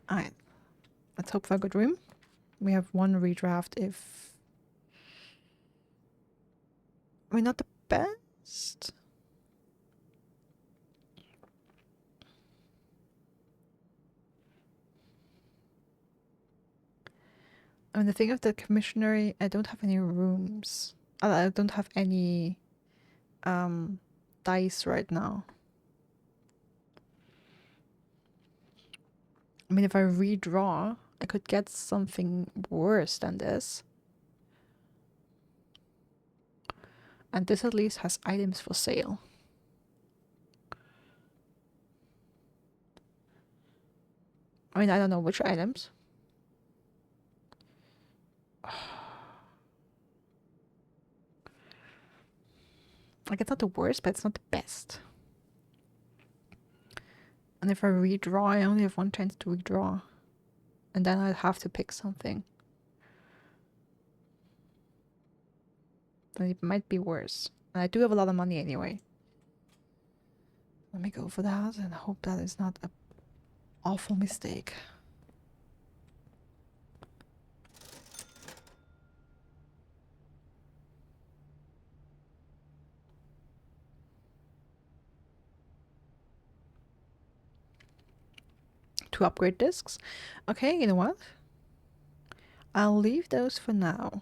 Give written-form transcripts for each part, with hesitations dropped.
Alright, let's hope for a good room. We have one redraft if... I mean, not the best. I mean, the thing of the commissioner, I don't have any rooms. I don't have any dice right now. I mean, if I redraw, I could get something worse than this. And this at least has items for sale. I mean, I don't know which items. Like, it's not the worst, but it's not the best. And if I redraw, I only have one chance to redraw. And then I'd have to pick something. But it might be worse. And I do have a lot of money anyway. Let me go for that and hope that is not an awful mistake. To upgrade discs. Okay, you know what? I'll leave those for now.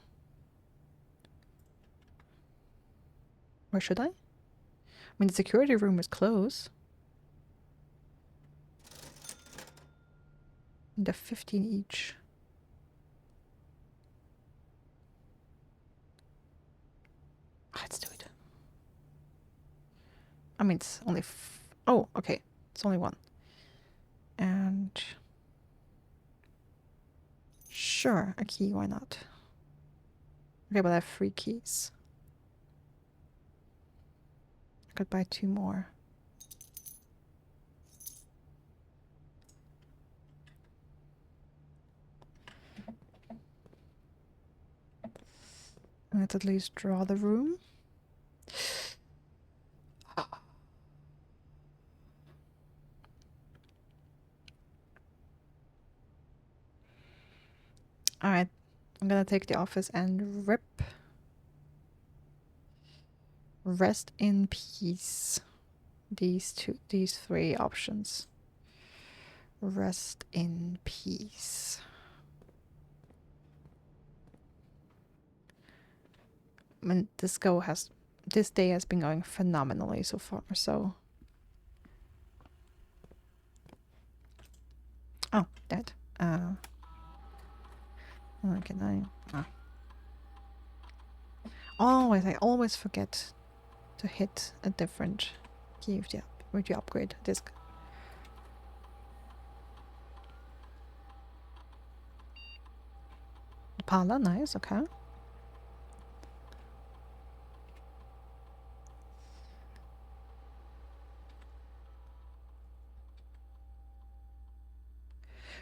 Or should I? I mean, the security room is close. And they're 15 each. Let's do it. I mean, it's only... oh, okay. It's only one. And... sure, a key, why not? Okay, but I have 3 keys. I could buy 2 more. Let's at least draw the room. Alright, I'm gonna take the office and rip. Rest in peace. These 3 options. Rest in peace. I mean, this day has been going phenomenally so far, so... oh, dead. Oh, can I... oh. I always forget to hit a different key with the upgrade disc. Parlor, nice, okay.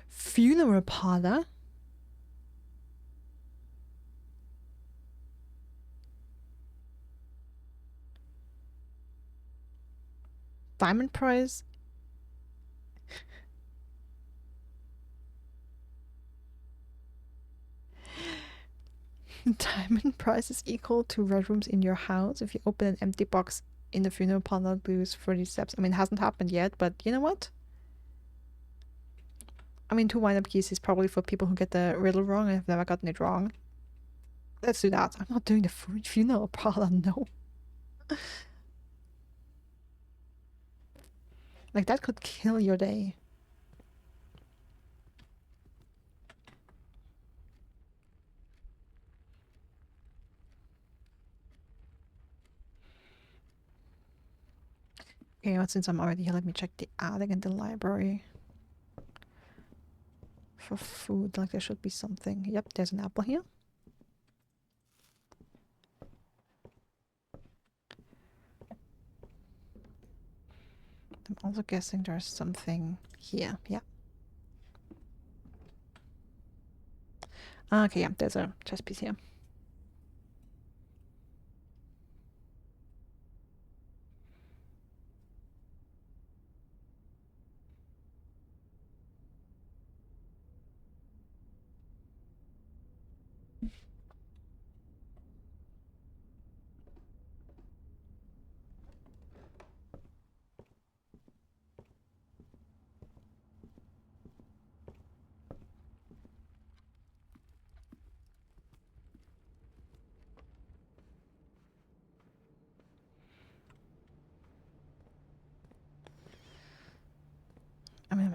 Funeral parlor? Diamond prize? Diamond prize is equal to red rooms in your house. If you open an empty box in the funeral parlor, lose 30 steps. I mean, it hasn't happened yet, but you know what? I mean, 2 wind-up keys is probably for people who get the riddle wrong and have never gotten it wrong. Let's do that. I'm not doing the funeral parlor, no. Like, that could kill your day. Okay, well, since I'm already here, let me check the attic and the library. For food, like there should be something. Yep, there's an apple here. I'm also guessing there's something here. Yeah. Okay, yeah, there's a chess piece here.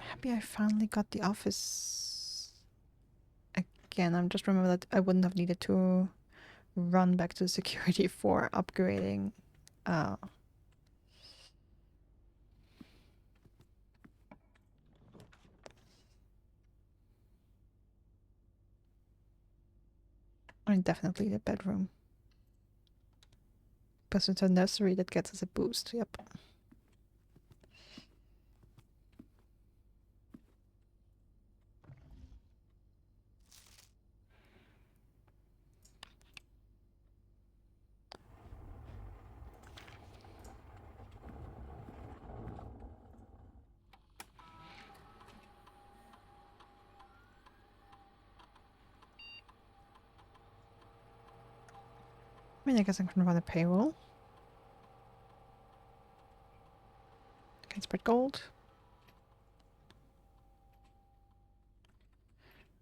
Happy I finally got the office again. I'm just remember that I wouldn't have needed to run back to security for upgrading. I mean, definitely the bedroom. Because it's a nursery that gets us a boost. Yep. I mean, I guess I can run a payroll. I can spread gold.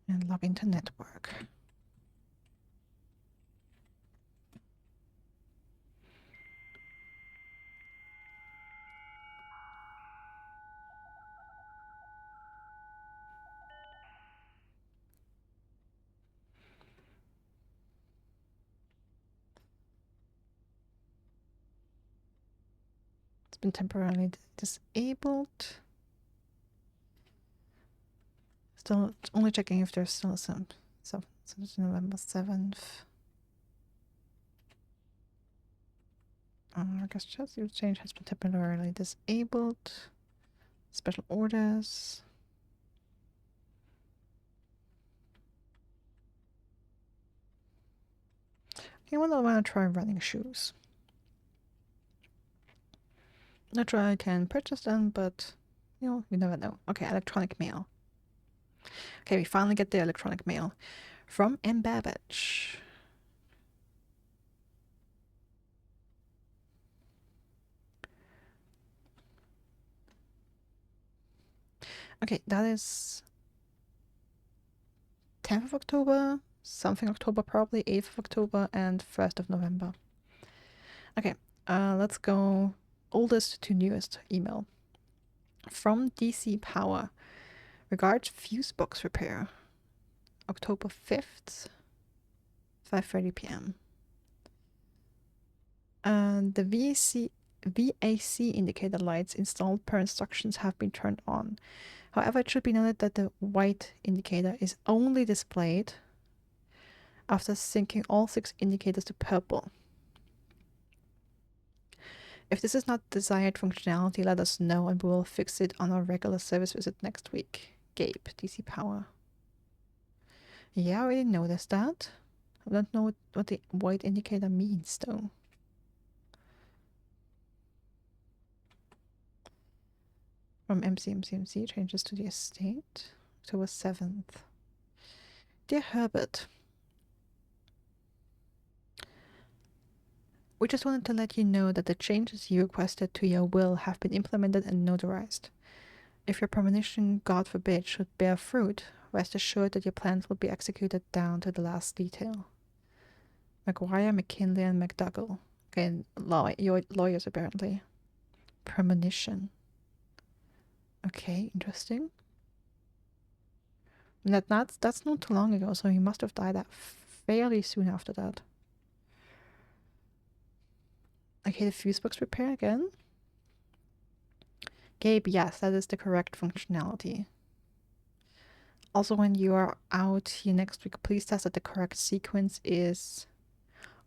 And log into network. It's been temporarily disabled. Still only checking if there's still some. So it's November 7th. I guess just use change has been temporarily disabled. Special orders. I wonder when I try running shoes. Not sure I can purchase them, but you know, you never know. Okay, electronic mail. Okay, we finally get the electronic mail from M. Babbage. Okay, that is 10th of October, something October probably, 8th of October, and 1st of November. Okay, let's go oldest to newest email. From DC Power. Regards fuse box repair. October 5th, 5:30 p.m. The VAC indicator lights installed per instructions have been turned on. However, it should be noted that the white indicator is only displayed after syncing all 6 indicators to purple. If this is not desired functionality, let us know and we will fix it on our regular service visit next week. Gabe, DC Power. Yeah, I already noticed that. I don't know what the white indicator means though. From MCMCMC changes to the estate. October 7th. Dear Herbert, we just wanted to let you know that the changes you requested to your will have been implemented and notarized. If your premonition, God forbid, should bear fruit, rest assured that your plans will be executed down to the last detail. McGuire, McKinley, and McDougall. Okay, your lawyers apparently. Premonition. Okay, interesting. That's not too long ago, so he must have died fairly soon after that. Okay, the fuse box repair again. Gabe, yes, that is the correct functionality. Also, when you are out here next week, please test that the correct sequence is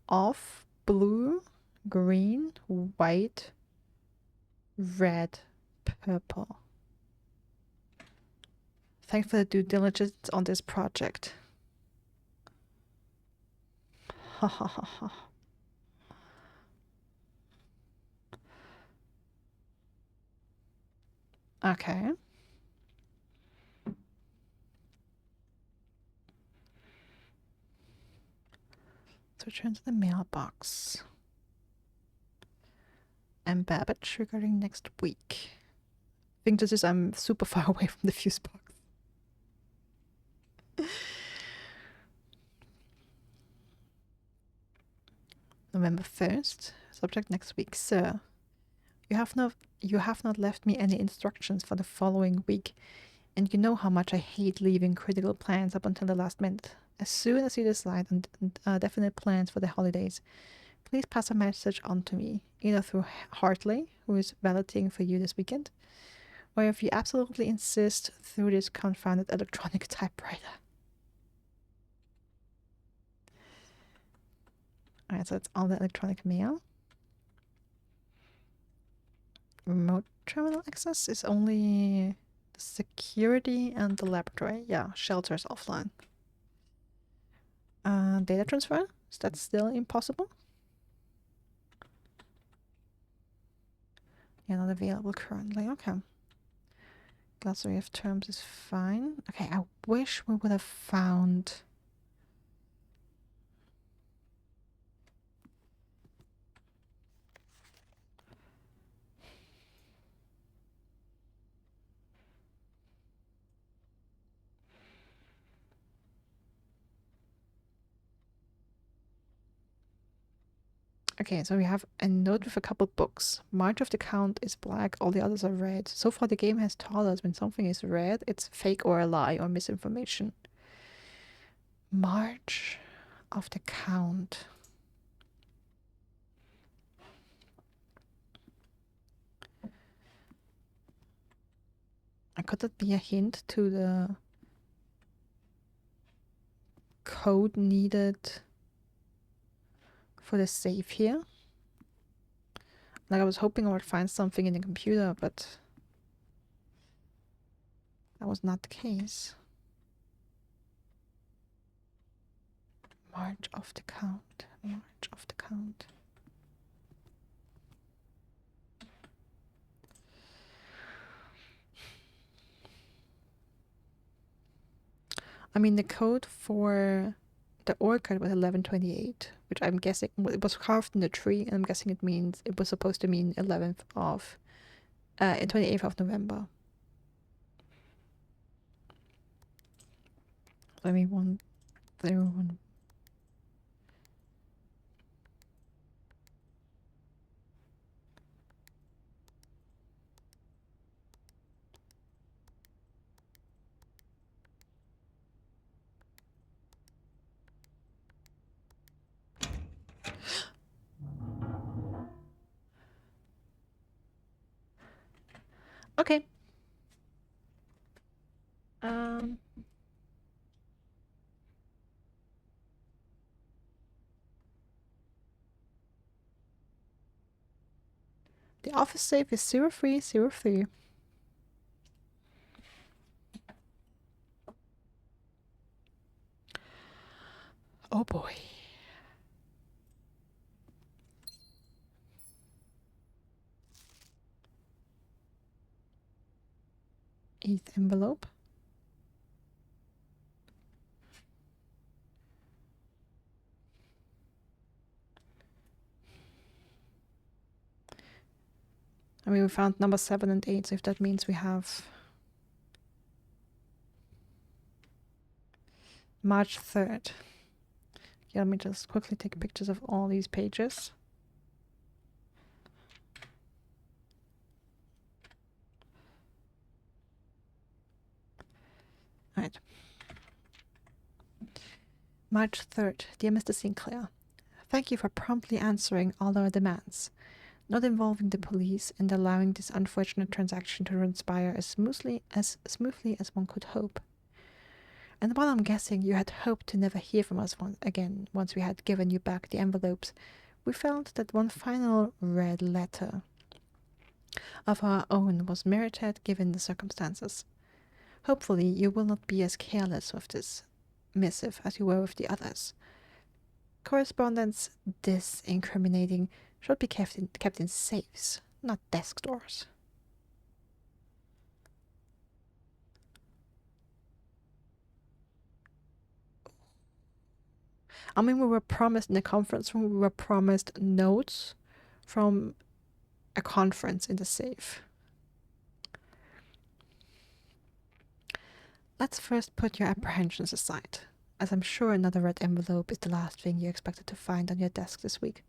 off, blue, green, white, red, purple. Thanks for the due diligence on this project. Ha ha ha ha. Okay. So return to the mailbox. And Babbage regarding next week. I think this is I'm super far away from the fuse box. November 1st. Subject next week. Sir, you have not left me any instructions for the following week. And you know how much I hate leaving critical plans up until the last minute. As soon as you decide on definite plans for the holidays, please pass a message on to me, either through Hartley, who is balloting for you this weekend, or if you absolutely insist, through this confounded electronic typewriter. Alright, so that's all the electronic mail. Remote terminal access is only the security and the laboratory. Yeah, shelters offline. Data transfer? Is that still impossible? Yeah, not available currently. Okay. Glossary of terms is fine. Okay, I wish we would have found... Okay, so we have a note with a couple books. March of the Count is black, all the others are red. So far the game has taught us when something is red, it's fake or a lie or misinformation. March of the Count. Could that be a hint to the code needed for the save here? Like, I was hoping I would find something in the computer, but that was not the case. March of the Count. March of the Count. I mean, the code for the orchid was 1128, which I'm guessing it was carved in the tree, and I'm guessing it means it was supposed to mean 28th of November. Let me 101. Okay. The office safe is 0303. Oh boy. 8th envelope. I mean, we found number 7 and 8, so if that means we have March 3rd. Yeah, let me just quickly take pictures of all these pages. All right. March 3rd. Dear Mr. Sinclair, thank you for promptly answering all our demands, not involving the police, and allowing this unfortunate transaction to transpire as smoothly as one could hope. And while I'm guessing you had hoped to never hear from us again once we had given you back the envelopes, we felt that one final red letter of our own was merited given the circumstances. Hopefully you will not be as careless with this missive as you were with the others. Correspondence this incriminating should be kept in safes, not desk drawers. I mean, we were promised in the conference room, we were promised notes from a conference in the safe. Let's first put your apprehensions aside, as I'm sure another red envelope is the last thing you expected to find on your desk this week.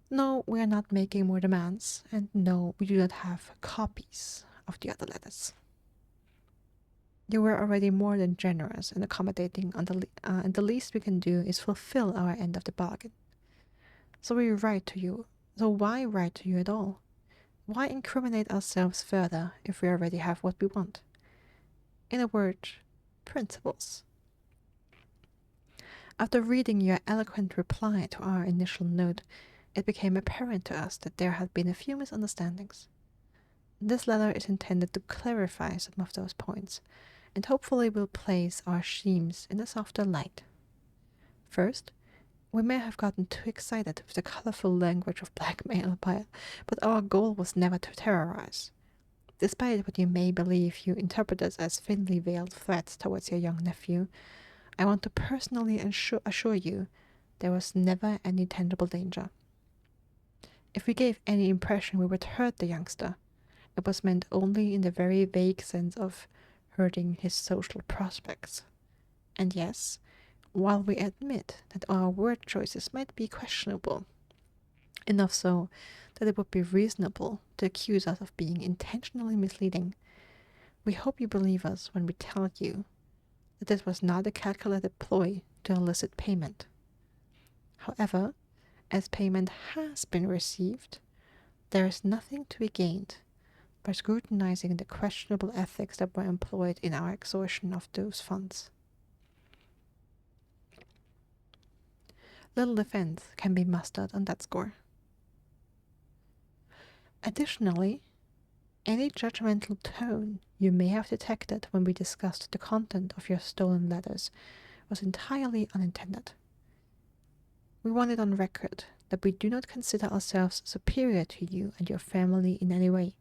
No, we are not making more demands, and no, we do not have copies of the other letters. You were already more than generous and accommodating, and the least we can do is fulfill our end of the bargain. So we write to you. So why write to you at all? Why incriminate ourselves further if we already have what we want? In a word, principles. After reading your eloquent reply to our initial note, it became apparent to us that there had been a few misunderstandings. This letter is intended to clarify some of those points, and hopefully will place our schemes in a softer light. First, we may have gotten too excited with the colorful language of blackmail, but our goal was never to terrorize. Despite what you may believe you interpreted as thinly veiled threats towards your young nephew, I want to personally assure you there was never any tangible danger. If we gave any impression we would hurt the youngster, it was meant only in the very vague sense of hurting his social prospects. And yes, while we admit that our word choices might be questionable, enough so that it would be reasonable to accuse us of being intentionally misleading, we hope you believe us when we tell you that this was not a calculated ploy to elicit payment. However, as payment has been received, there is nothing to be gained by scrutinizing the questionable ethics that were employed in our extortion of those funds. Little defense can be mustered on that score. Additionally, any judgmental tone you may have detected when we discussed the content of your stolen letters was entirely unintended. We want it on record that we do not consider ourselves superior to you and your family in any way,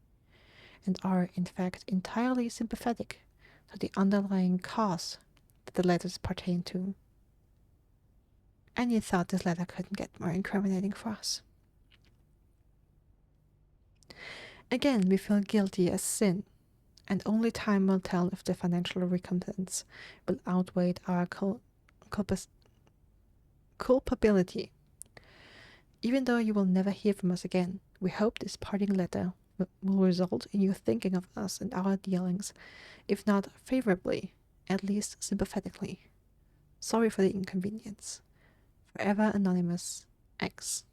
and are in fact entirely sympathetic to the underlying cause that the letters pertain to. And you thought this letter couldn't get more incriminating for us. Again, we feel guilty as sin, and only time will tell if the financial recompense will outweigh our culpability. Even though you will never hear from us again, we hope this parting letter will result in you thinking of us and our dealings, if not favorably, at least sympathetically. Sorry for the inconvenience. Forever Anonymous X.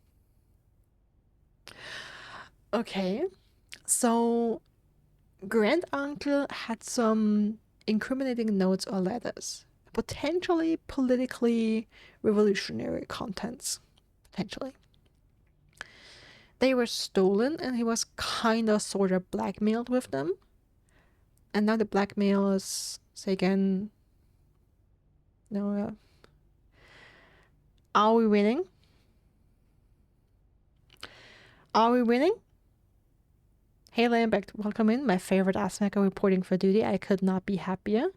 Okay, so Granduncle had some incriminating notes or letters, potentially politically revolutionary contents. Potentially. They were stolen, and he was kind of sort of blackmailed with them. And now the blackmail is, say again, are we winning? Are we winning? Hey Lambert, welcome in. My favorite Asmaker reporting for duty. I could not be happier.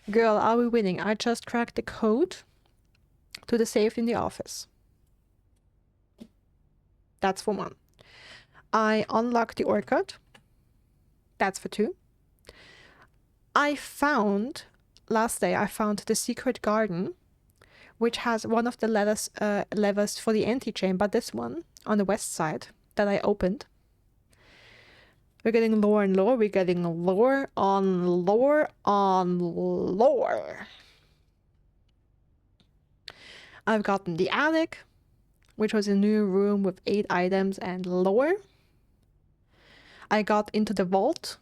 Girl, are we winning? I just cracked the code to the safe in the office. That's for one. I unlocked the orchid. That's for two. Last day I found the secret garden, which has one of the levers for the antechamber, this one, on the west side, that I opened. We're getting lore and lore. We're getting lore on lore on lore. I've gotten the attic, which was a new room with 8 items and lore. I got into the vault.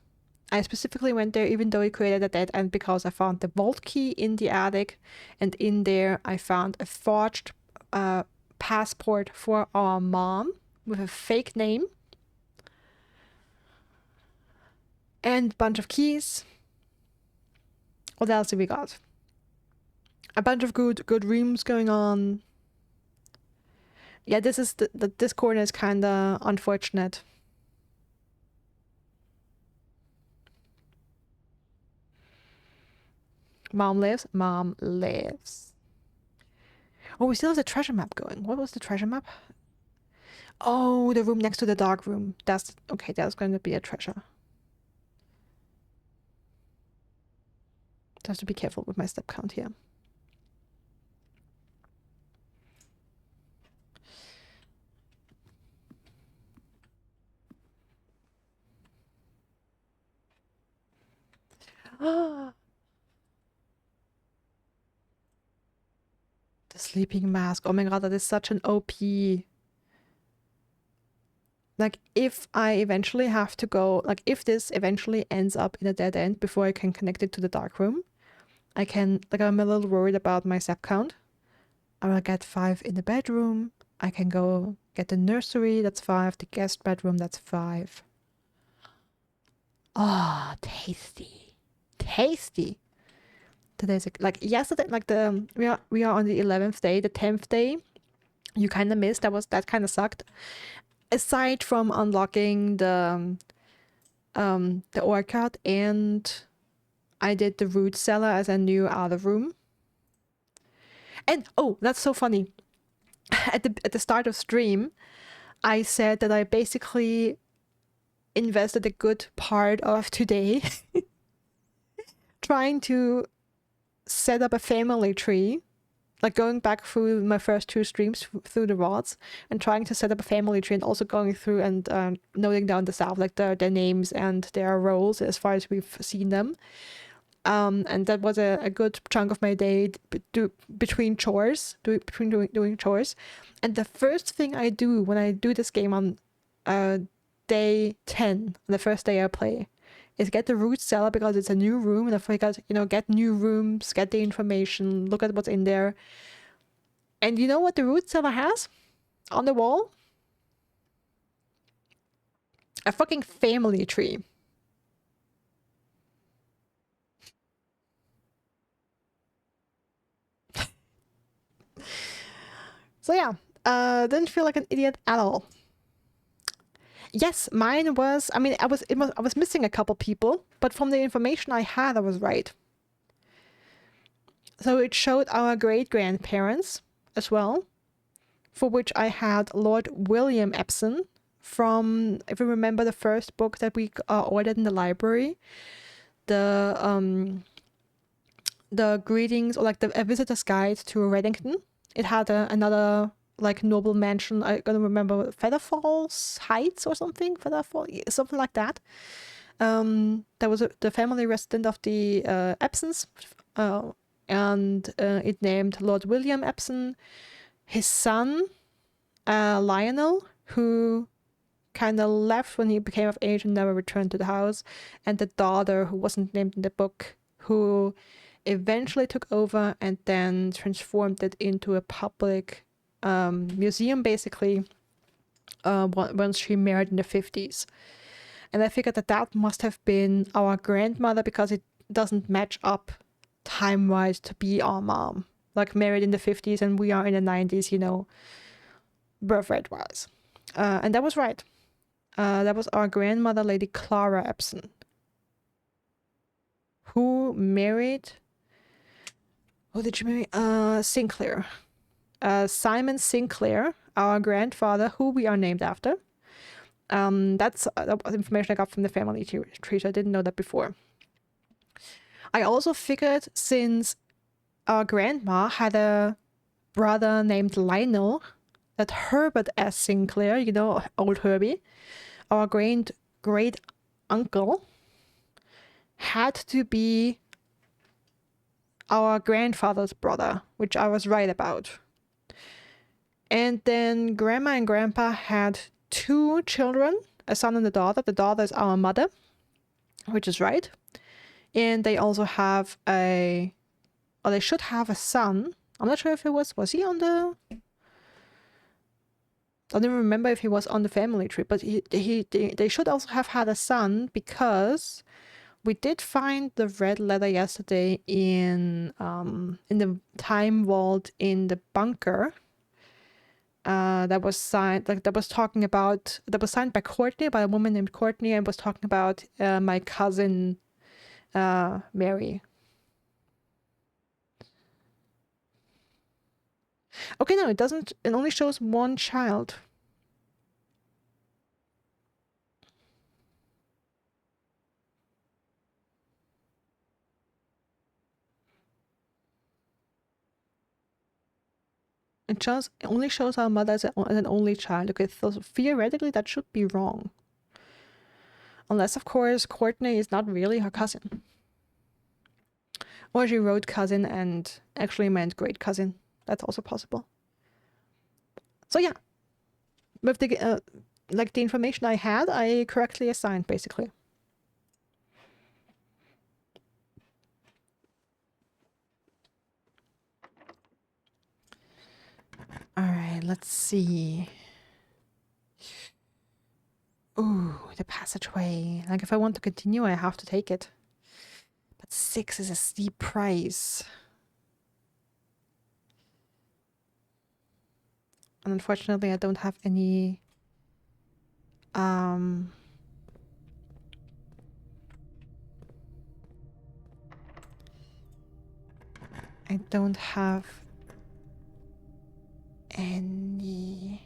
I specifically went there even though it created a dead end because I found the vault key in the attic, and in there I found a forged passport for our mom with a fake name and a bunch of keys. What else did we got? A bunch of good rooms going on. Yeah, this is this corner is kind of unfortunate. Mom lives. Mom lives. Oh, we still have the treasure map going. What was the treasure map? Oh, the room next to the dark room. That's okay. That's going to be a treasure. Just have to be careful with my step count here. sleeping mask. Oh my god, that is such an OP. Like, if I eventually have to go, like, if this eventually ends up in a dead end before I can connect it to the dark room, I can, like, I'm a little worried about my step count. I will get 5 in the bedroom. I can go get the nursery, that's 5. The guest bedroom, that's 5. Oh, tasty. Tasty. Today's like yesterday, like we are on the 11th day. The 10th day you kind of missed. That kind of sucked. Aside from unlocking the orchard, and I did the root cellar as a new outer room. And oh, that's so funny. At the start of stream, I said that I basically invested a good part of today trying to set up a family tree, like going back through my first 2 streams through the VODs and trying to set up a family tree, and also going through and noting down the staff, like their names and their roles as far as we've seen them. And that was a good chunk of my day between chores, doing chores. And the first thing I do when I do this game on day 10, the first day I play, is get the root cellar, because it's a new room, and if I got, get new rooms, get the information, look at what's in there. And you know what the root cellar has on the wall? A fucking family tree. So yeah, didn't feel like an idiot at all. Yes, mine was, I mean, I was missing a couple people, but from the information I had, I was right. So it showed our great-grandparents as well, for which I had Lord William Epsom from, if you remember the first book that we ordered in the library, the greetings, or like a visitor's guide to Reddington. It had another like noble mansion. I don't remember, Featherfalls Heights or something, something like that. That was the family resident of the Epsons, and it named Lord William Epsom. His son, Lionel, who kind of left when he became of age and never returned to the house, and the daughter, who wasn't named in the book, who eventually took over and then transformed it into a public museum, basically, once she married in the 50s. And I figured that must have been our grandmother, because it doesn't match up time-wise to be our mom. Like, married in the 50s and we are in the 90s, birth rate-wise. And that was right. That was our grandmother, Lady Clara Epsom, who married... Who did she marry? Sinclair. Simon Sinclair, our grandfather, who we are named after. That was information I got from the family tree, so I didn't know that before. I also figured, since our grandma had a brother named Lionel, that Herbert S. Sinclair, old Herbie, our great uncle, had to be our grandfather's brother, which I was right about. And then Grandma and Grandpa had 2 children, a son and a daughter. The daughter is our mother, which is right. And they also have they should have a son. I'm not sure if was he on the... I don't remember if he was on the family tree, but they should also have had a son, because we did find the red letter yesterday in the time vault in the bunker. That was signed, that was signed by Courtney, by a woman named Courtney, and was talking about my cousin Mary. Okay, no, it doesn't. It only shows 1 child. It only shows our mother as an only child. Okay, so theoretically that should be wrong. Unless, of course, Courtney is not really her cousin. Or she wrote cousin and actually meant great cousin. That's also possible. So yeah, with the like the information I had, I correctly assigned basically. All right, let's see. Ooh, the passageway. Like if I want to continue, I have to take it. But 6 is a steep price. And unfortunately, I don't have any I don't have any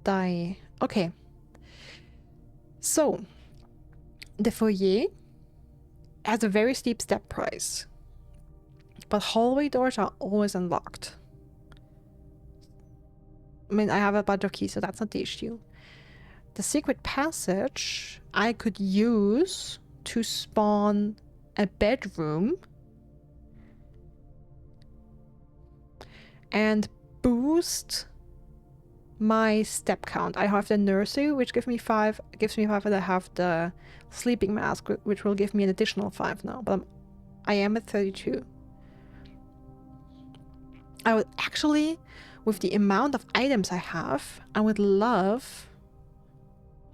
die. Okay. So the foyer has a very steep step price, but hallway doors are always unlocked. I mean, I have a bunch of keys, so that's not the issue. The secret passage I could use to spawn a bedroom and boost my step count. I have the nursery, which gives me 5, and I have the sleeping mask, which will give me an additional 5 now, but I am at 32. I would actually, with the amount of items I have, I would love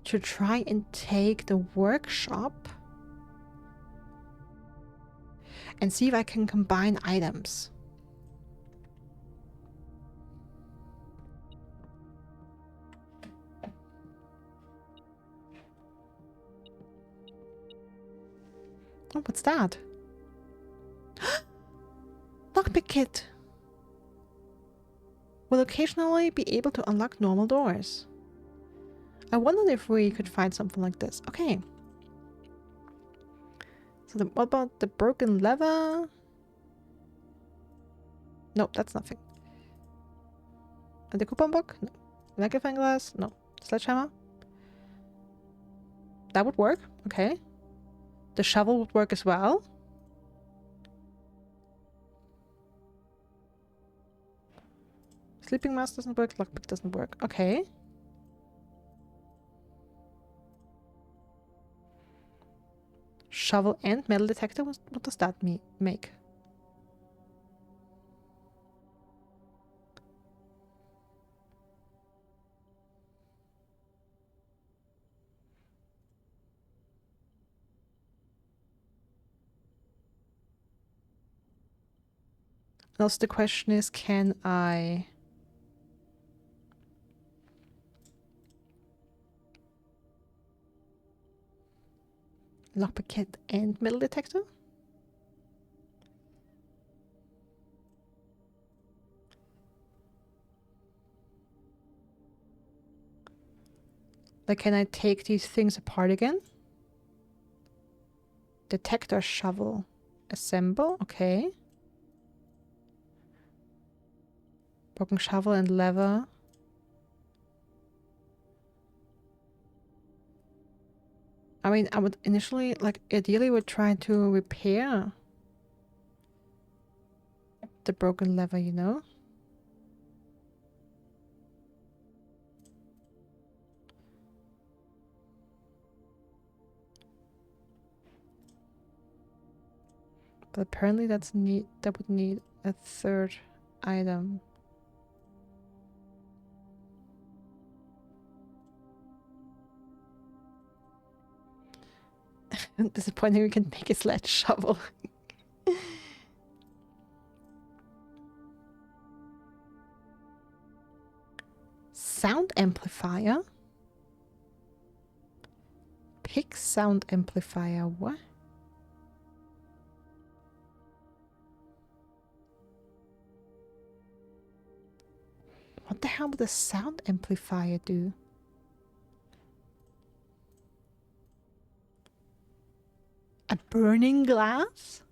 to try and take the workshop and see if I can combine items. Oh, what's that? Lockpick kit. Will occasionally be able to unlock normal doors. I wondered if we could find something like this. Okay. So what about the broken lever? No, that's nothing. And the coupon book? No. Magnifying glass? No. Sledgehammer? That would work. Okay. The shovel would work as well. Sleeping mask doesn't work. Lockpick doesn't work. Okay. Shovel and metal detector? What does that make? Also the question is, can I... Lockpick kit and metal detector? Like, can I take these things apart again? Detector shovel. Assemble? Okay. Broken shovel and lever. I mean, I would initially, like, ideally would try to repair the broken lever, you know? But apparently that would need a third item. Disappointing we can make a sledge shovel. Sound amplifier? Pick sound amplifier, what? What the hell would a sound amplifier do? A burning glass?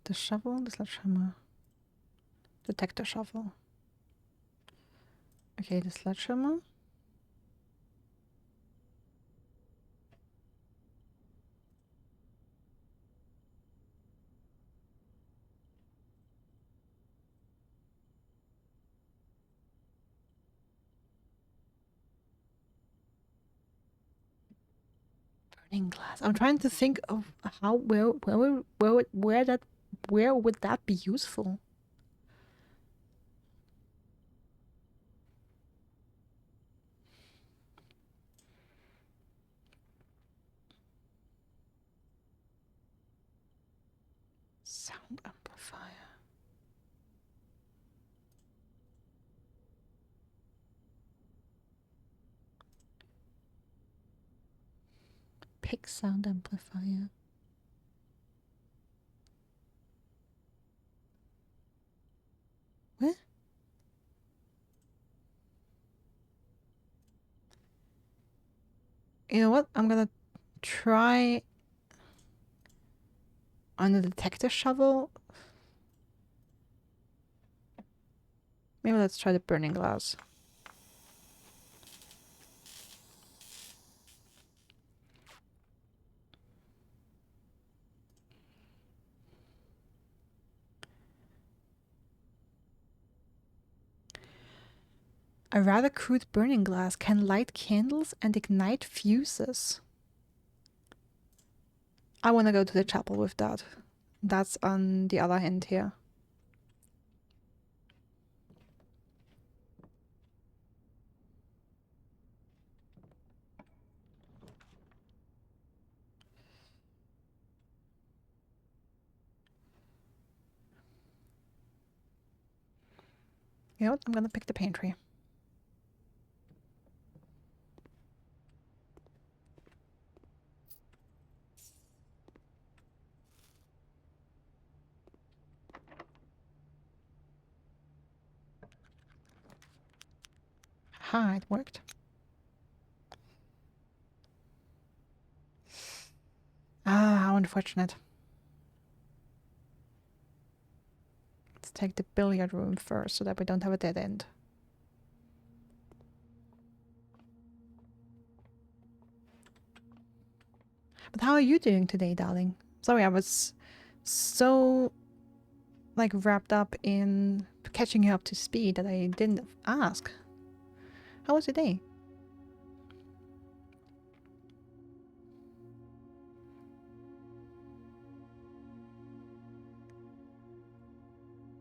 The shovel, the sledgehammer. Detector shovel. Okay, the sledgehammer. Burning glass. I'm trying to think of how where would that be useful? Sound amplifier. Pick sound amplifier. What? You know what? I'm gonna try on the detector shovel. Maybe let's try the burning glass. A rather crude burning glass can light candles and ignite fuses. I want to go to the chapel with that. That's on the other hand here. You know what? I'm gonna pick the pantry. Ha, it worked. Ah, how unfortunate. Let's take the billiard room first so that we don't have a dead end. But how are you doing today, darling? Sorry, I was so like wrapped up in catching you up to speed that I didn't ask. How was your day?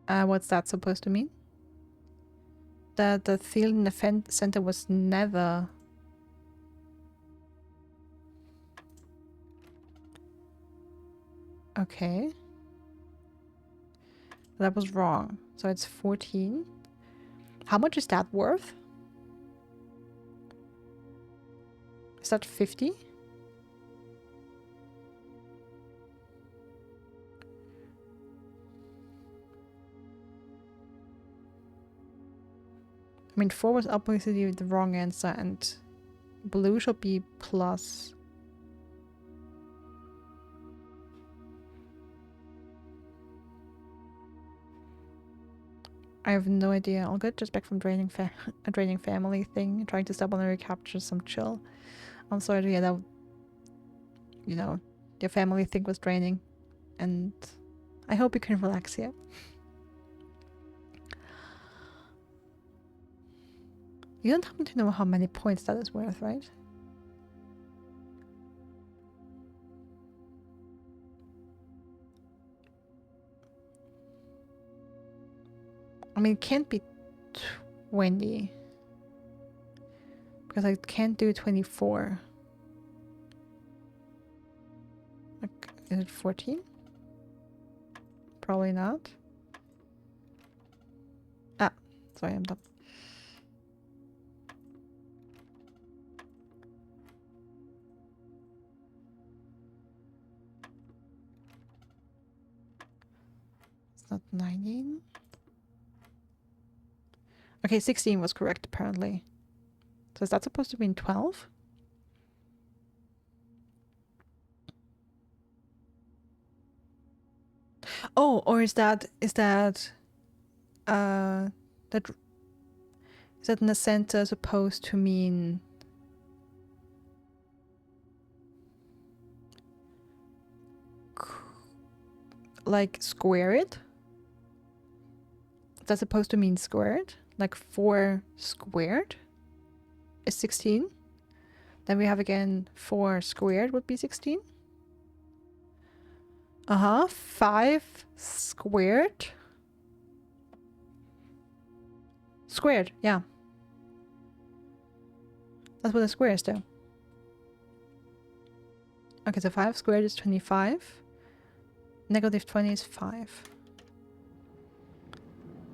What's that supposed to mean? That the field in the center was never... Okay. That was wrong. So it's 14. How much is that worth? Is that 50? I mean, 4 was obviously the wrong answer, and blue should be plus. I have no idea. All good. Just back from a draining family thing. Trying to stop on and recapture some chill. I'm sorry to hear that, you know, your family thing was draining. And I hope you can relax here. You don't happen to know how many points that is worth, right? I mean, it can't be 20. Because I can't do 24. Like, is it 14? Probably not. Ah, sorry, I'm dumb. It's not 19. Okay, 16 was correct, apparently. So is that supposed to be in 12? Oh, or is that uh that is that in the center supposed to mean like squared? That's supposed to mean squared? Like 4 squared is 16? Then we have again 4 squared would be 16? 5 squared? Squared, yeah. That's what a square is though. Okay, so 5 squared is 25. Negative 20 is 5.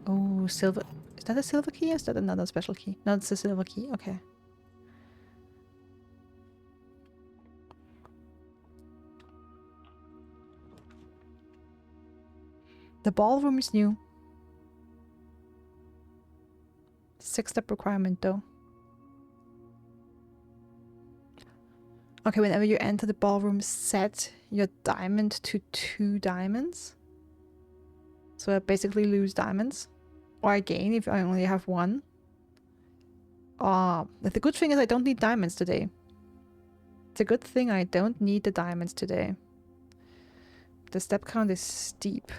Oh, silver. Is that a silver key or is that another special key? No, it's a silver key. Okay. The ballroom is new. 6-step requirement though. Okay, whenever you enter the ballroom, set your diamond to 2 diamonds. So I basically lose diamonds. Or I gain if I only have 1. But the good thing is I don't need diamonds today. It's a good thing I don't need the diamonds today. The step count is steep.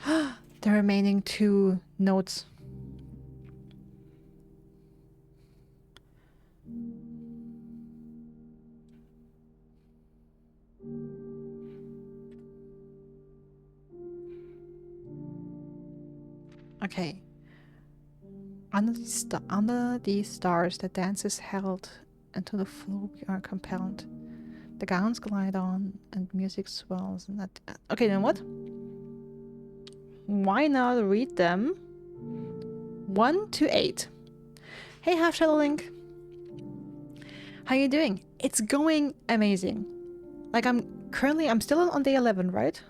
The remaining 2 notes. Okay. Under the stars, the dance is held, and to the floor we are compelled. The gowns glide on, and music swells. And that. Okay, then what? Why not read them? 1 to 8. Hey, Half Shadow Link. How you doing? It's going amazing. Like I'm still on day 11, right?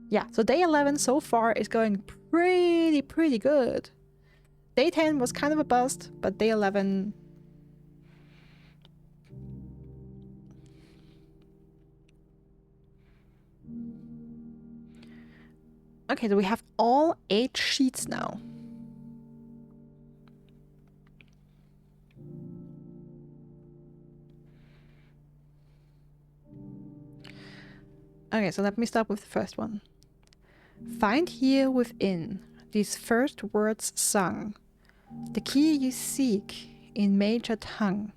Yeah, so day 11 so far is going pretty good. Day 10 was kind of a bust, but day 11... Okay, so we have all 8 sheets now. Okay, so let me start with the first one. Find here within these first words sung, the key you seek in major tongue,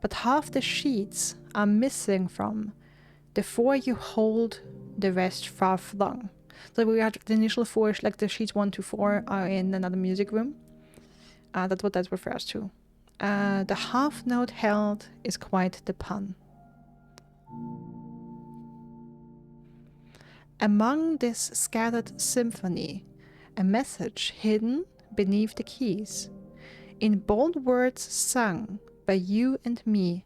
but half the sheets are missing from, therefore you hold the rest far flung. So we had the initial 4, like the sheets 1 to 4 are in another music room. That's what that refers to. The half note held is quite the pun. Among this scattered symphony, a message hidden beneath the keys, in bold words sung by you and me,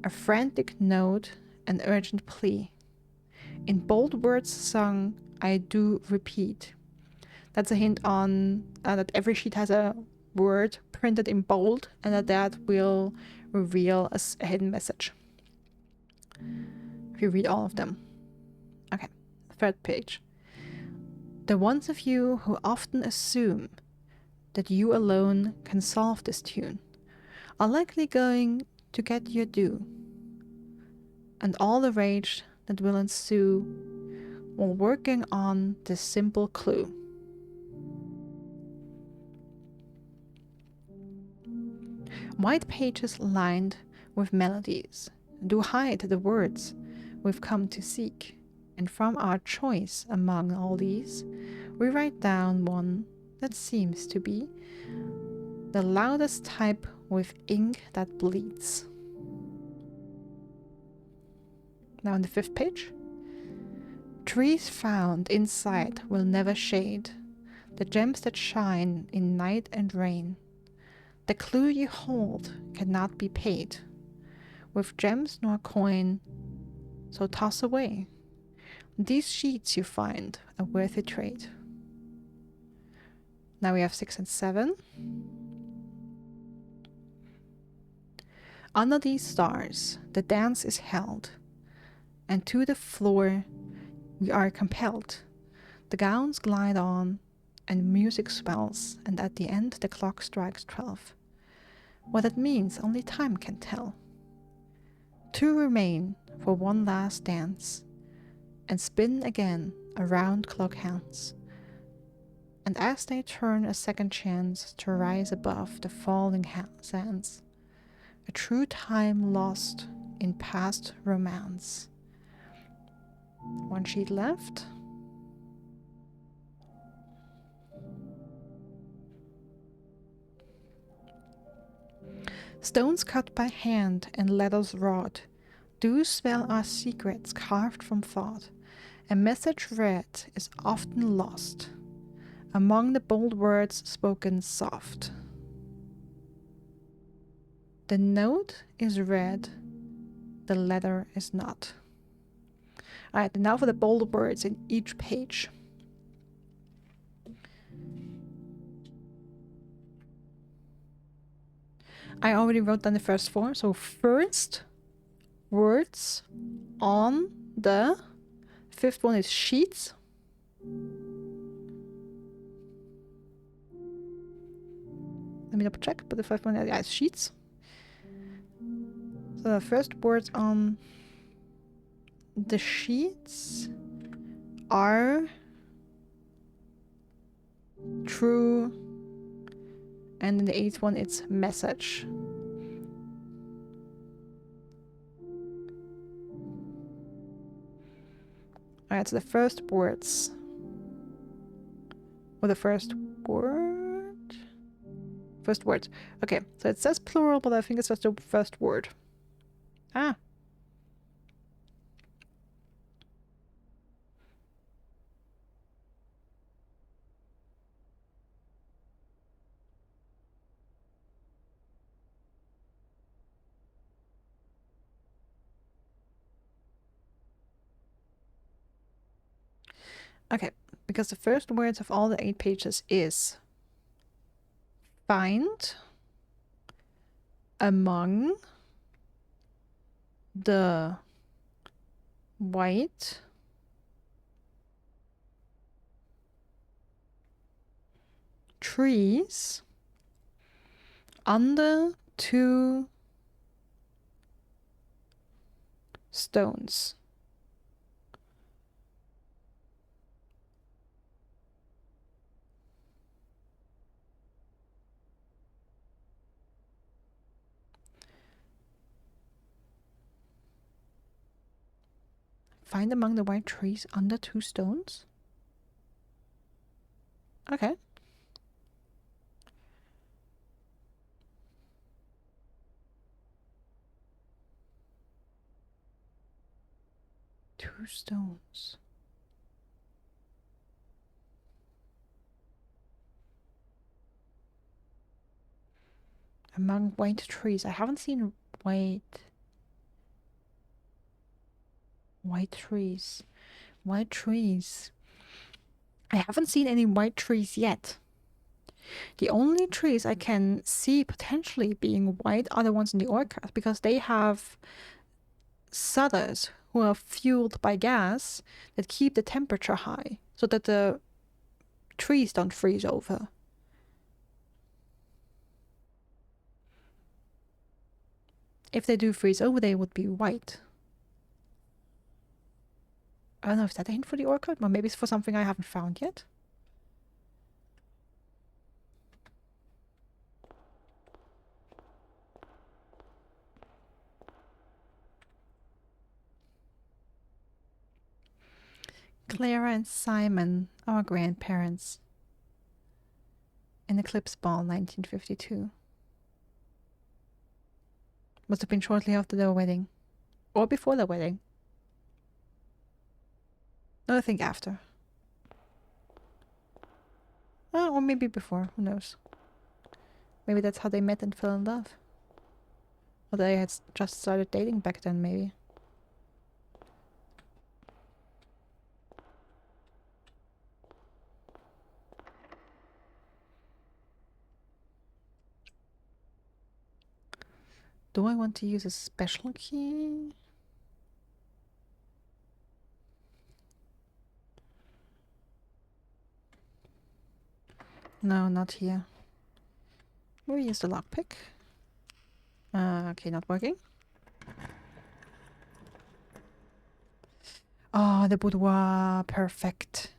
a frantic note, an urgent plea. In bold words sung, I do repeat. That's a hint on that every sheet has a word printed in bold, and that will reveal a hidden message if you read all of them. Okay, 3rd page. The ones of you who often assume that you alone can solve this tune are likely going to get your due, and all the rage that will ensue while working on this simple clue. White pages lined with melodies do hide the words we've come to seek, and from our choice among all these, we write down one that seems to be the loudest type with ink that bleeds. Now on the 5th page. Trees found inside will never shade the gems that shine in night and rain. The clue you hold cannot be paid with gems nor coin, so toss away these sheets you find a worthy trade. Now we have 6 and 7. Under these stars, the dance is held, and to the floor we are compelled. The gowns glide on, and music swells, and at the end the clock strikes 12. What it means, only time can tell. Two remain for one last dance, and spin again around clock hands. And as they turn a second chance to rise above the falling sands, a true time lost in past romance. One sheet left. Stones cut by hand and letters wrought do spell our secrets carved from thought. A message read is often lost among the bold words spoken soft. The note is read, the letter is not. Alright, now for the bold words in each page. I already wrote down the first four. So first, words on the. Fifth one is sheets. Let me double check, but the first one is sheets. So the first words on the sheets are true, and in the eighth one it's message. Alright, so the first words. Or the first word? First words. Okay, so it says plural, but I think it's just the first word. Ah. Okay, because the first words of all the 8 pages is find among the white trees under 2 stones. Find among the white trees under 2 stones? Okay. Two stones. Among white trees. I haven't seen white trees. White trees. I haven't seen any white trees yet. The only trees I can see potentially being white are the ones in the orchard, because they have sudders who are fueled by gas that keep the temperature high so that the trees don't freeze over. If they do freeze over, they would be white. I don't know if that's a hint for the orchard, or maybe it's for something I haven't found yet. Clara and Simon, our grandparents. An eclipse ball, 1952. Must have been shortly after their wedding. Or before their wedding. No, I think after. Oh, or maybe before, who knows. Maybe that's how they met and fell in love. Or they had just started dating back then, maybe. Do I want to use a special key? No, not here. We'll use the lockpick. Okay, not working. Oh, the boudoir. Perfect.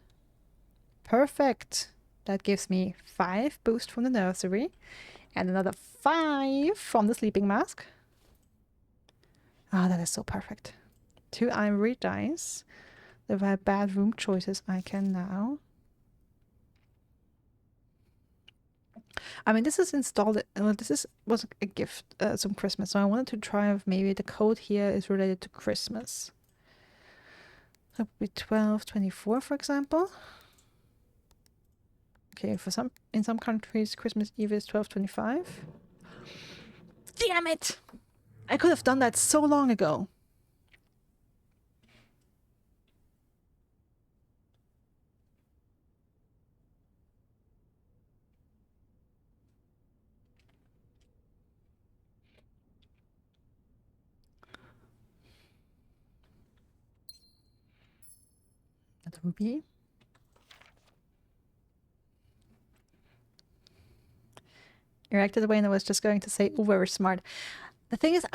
Perfect. That gives me 5 boost from the nursery and another 5 from the sleeping mask. Ah, that is so perfect. 2 ivory dice. If I have bad room choices, I can now. I mean, this is installed. Was a gift, some Christmas. So I wanted to try if maybe the code here is related to Christmas. That would be 12/24, for example. Okay, in some countries, Christmas Eve is 12/25. Damn it! I could have done that so long ago. That would be. You acted away, and I was just going to say, oh, very smart. The thing is,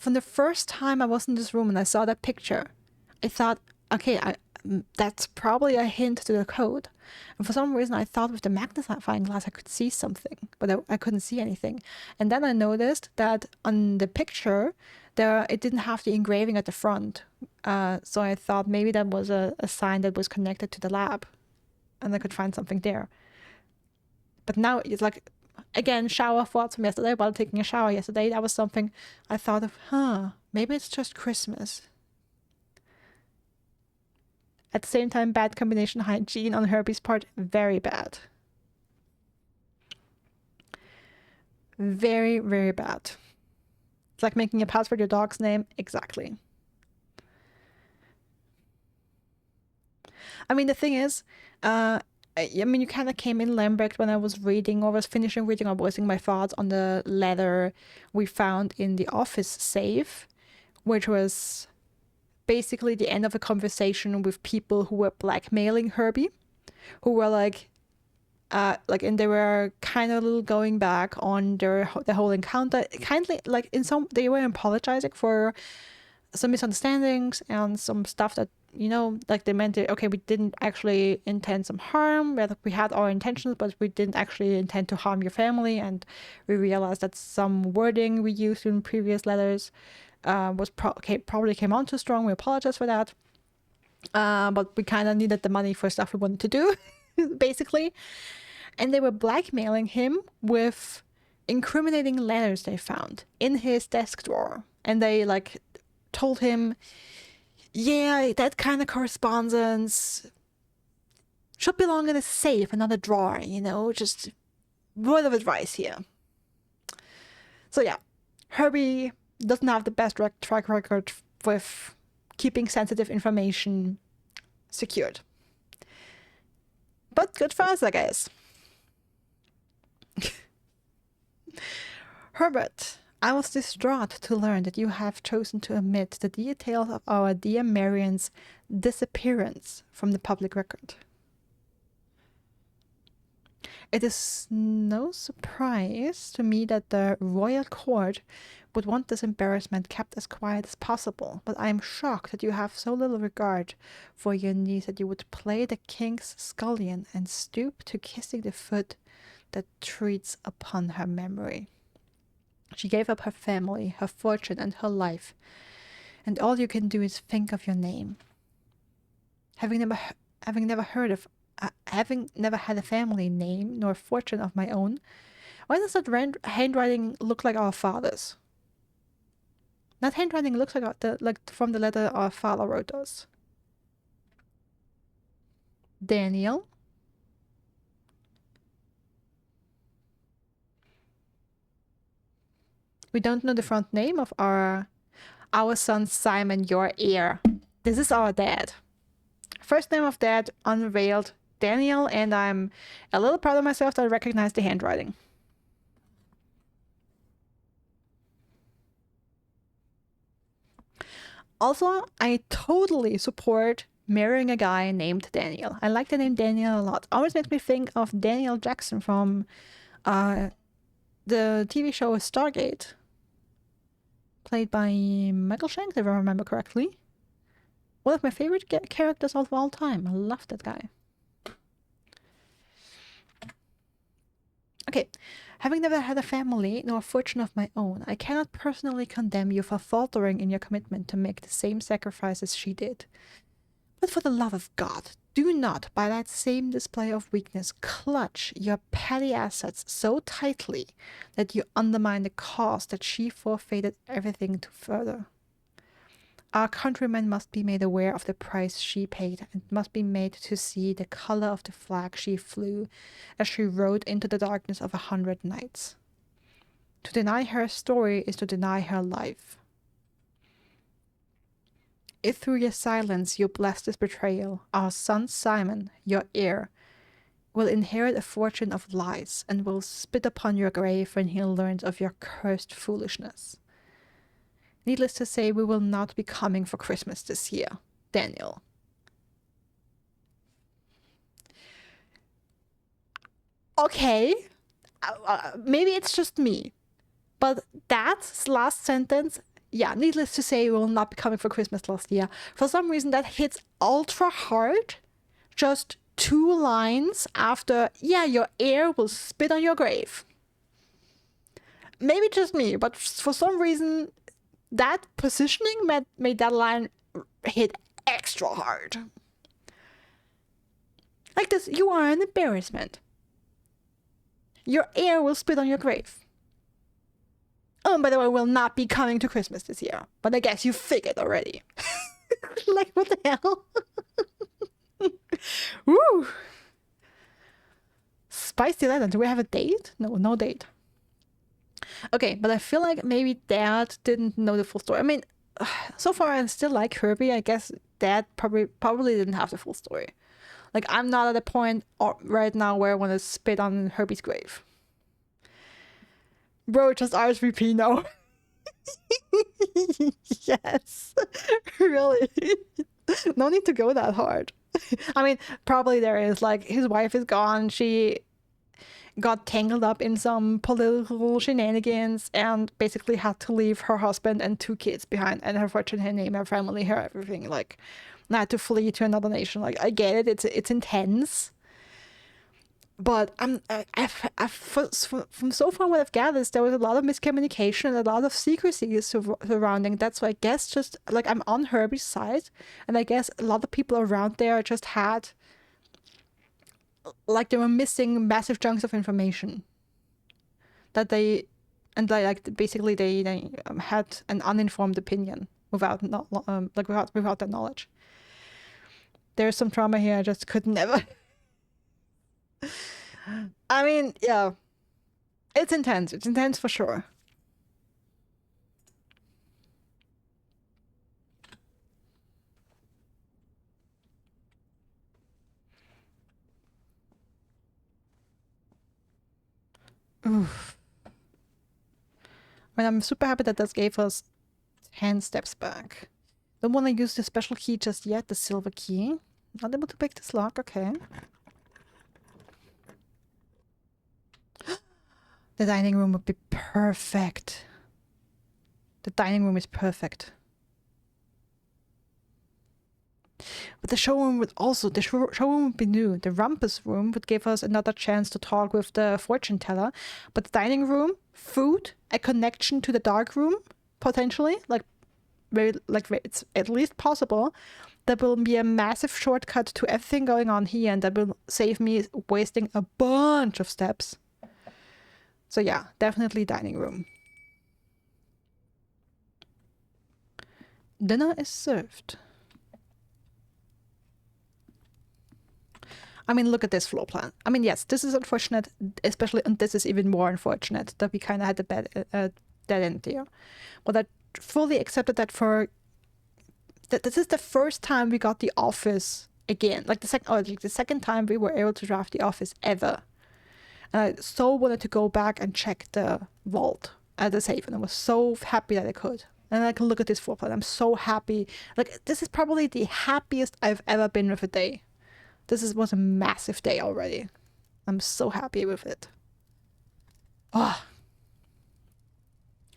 from the first time I was in this room and I saw that picture, I thought, okay, that's probably a hint to the code. And for some reason, I thought with the magnifying glass I could see something, but I couldn't see anything. And then I noticed that on the picture, it didn't have the engraving at the front. So I thought maybe that was a sign that was connected to the lab, and I could find something there. But now it's like, again, shower thoughts from yesterday while taking a shower yesterday. That was something I thought of, maybe it's just Christmas. At the same time, bad combination hygiene on Herbie's part, very bad. Very, very bad. It's like making a password your dog's name. Exactly. I mean, the thing is, I mean, you kind of came in lambic when I was reading or was finishing reading or voicing my thoughts on the letter we found in the office safe, which was basically the end of a conversation with people who were blackmailing Herbie, who were and they were kind of a little going back on the whole encounter. Kindly, like they were apologizing for some misunderstandings and some stuff that, like they meant it, okay, we didn't actually intend some harm. We had our intentions, but we didn't actually intend to harm your family. And we realized that some wording we used in previous letters was probably came on too strong. We apologize for that. But we kind of needed the money for stuff we wanted to do, basically. And they were blackmailing him with incriminating letters they found in his desk drawer. And they told him, yeah, that kind of correspondence should belong in a safe, another drawer, just word of advice here. So yeah, Herbie doesn't have the best track record with keeping sensitive information secured. But good for us, I guess. Herbert, I was distraught to learn that you have chosen to omit the details of our dear Marian's disappearance from the public record. It is no surprise to me that the royal court would want this embarrassment kept as quiet as possible, but I am shocked that you have so little regard for your niece that you would play the king's scullion and stoop to kissing the foot that treads upon her memory. She gave up her family, her fortune, and her life, and all you can do is think of your name. Having never had a family name nor fortune of my own, why does that handwriting look like our father's? That handwriting looks like from the letter our father wrote us. Daniel. We don't know the front name of our son Simon, your heir. This is our dad. First name of dad, unveiled, Daniel, and I'm a little proud of myself that I recognize the handwriting. Also, I totally support marrying a guy named Daniel. I like the name Daniel a lot. Always makes me think of Daniel Jackson from the TV show Stargate, played by Michael Shanks, if I remember correctly. One of my favorite characters of all time. I love that guy. Okay, having never had a family nor a fortune of my own, I cannot personally condemn you for faltering in your commitment to make the same sacrifices she did. But for the love of God, do not, by that same display of weakness, clutch your petty assets so tightly that you undermine the cause that she forfeited everything to further. Our countrymen must be made aware of the price she paid, and must be made to see the color of the flag she flew as she rode into the darkness of 100 nights. To deny her story is to deny her life. If through your silence you bless this betrayal, our son Simon, your heir, will inherit a fortune of lies and will spit upon your grave when he learns of your cursed foolishness. Needless to say, we will not be coming for Christmas this year, Daniel. Okay, maybe it's just me, but that last sentence, yeah, needless to say, we will not be coming for Christmas last year. For some reason, that hits ultra hard. Just 2 lines after, yeah, your heir will spit on your grave. Maybe just me, but for some reason, that positioning made that line hit extra hard. Like this, you are an embarrassment. Your heir will spit on your grave. Oh, and by the way, will not be coming to Christmas this year. But I guess you figured already. Like, what the hell? Woo! Spicy letter. Do we have a date? No date. Okay, but I feel like maybe Dad didn't know the full story. I mean, so far I still like Herbie. I guess Dad probably didn't have the full story. Like, I'm not at a point right now where I want to spit on Herbie's grave. Bro, just RSVP, no. Yes. Really. No need to go that hard. I mean, probably there is. Like, his wife is gone. She got tangled up in some political shenanigans and basically had to leave her husband and 2 kids behind, and her fortune, her name, her family, her everything. Like, had to flee to another nation. Like, I get it. It's intense. But from so far what I've gathered, there was a lot of miscommunication, a lot of secrecy surrounding that. So I guess just like I'm on Herbie's side, and I guess a lot of people around there just had, like, they were missing massive chunks of information that they had an uninformed opinion without that knowledge. There's some trauma here I just could never. I mean, yeah, it's intense. It's intense for sure. Oof. I mean, I'm super happy that this gave us 10 steps back. Don't want to use the special key just yet, the silver key. Not able to pick this lock, okay. The dining room would be perfect. The dining room is perfect. But the showroom would be new. The rumpus room would give us another chance to talk with the fortune teller. But the dining room, food, a connection to the dark room, potentially, it's at least possible. That will be a massive shortcut to everything going on here, and that will save me wasting a bunch of steps. So yeah, definitely dining room. Dinner is served. I mean, look at this floor plan. I mean, yes, this is unfortunate, especially, and this is even more unfortunate that we kind of had the dead end here. But I fully accepted that this is the first time we got the office again. Like the second time we were able to draft the office ever. And I so wanted to go back and check the vault at the safe, and I was so happy that I could. And I can look at this floor plan. I'm so happy. Like, this is probably the happiest I've ever been with a day. Was a massive day already. I'm so happy with it. Oh.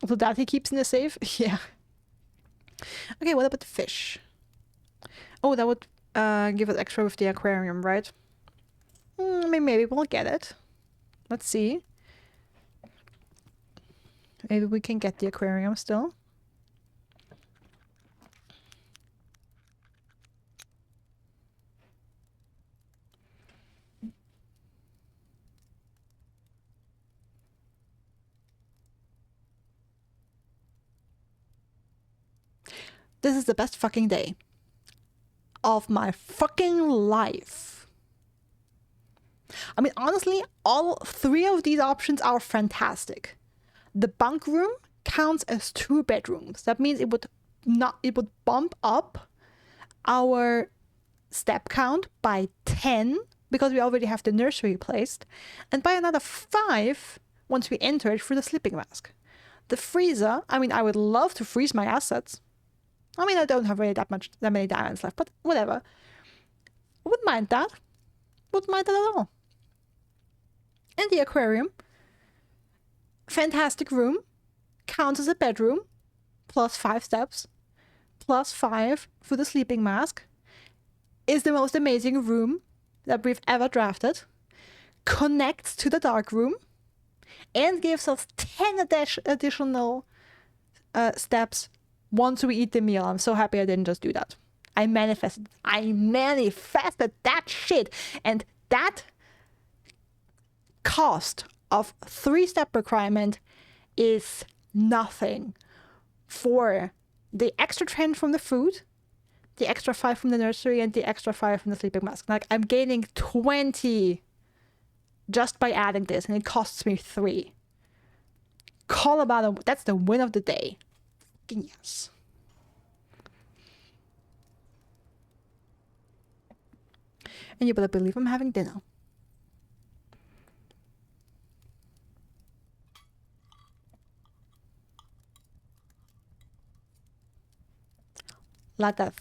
So that he keeps in the safe? Yeah. Okay, what about the fish? Oh, that would give us extra with the aquarium, right? Maybe we'll get it. Let's see. Maybe we can get the aquarium still. This is the best fucking day of my fucking life. I mean, honestly, all 3 of these options are fantastic. The bunk room counts as 2 bedrooms. That means it would bump up our step count by 10 because we already have the nursery placed, and by another 5 once we enter it through the sleeping mask. The freezer, I mean, I would love to freeze my assets. I mean, I don't have really that many diamonds left, but whatever. I wouldn't mind that. Wouldn't mind that at all. And the aquarium, fantastic room, counts as a bedroom, plus 5 steps, plus 5 for the sleeping mask, is the most amazing room that we've ever drafted, connects to the dark room, and gives us 10 additional steps once we eat the meal. I'm so happy I didn't just do that. I manifested that shit. And that cost of 3-step requirement is nothing for the extra 10 from the food, the extra 5 from the nursery, and the extra 5 from the sleeping mask. Like, I'm gaining 20 just by adding this, and it costs me 3. That's the win of the day. Fucking yes. And you better believe I'm having dinner. Let that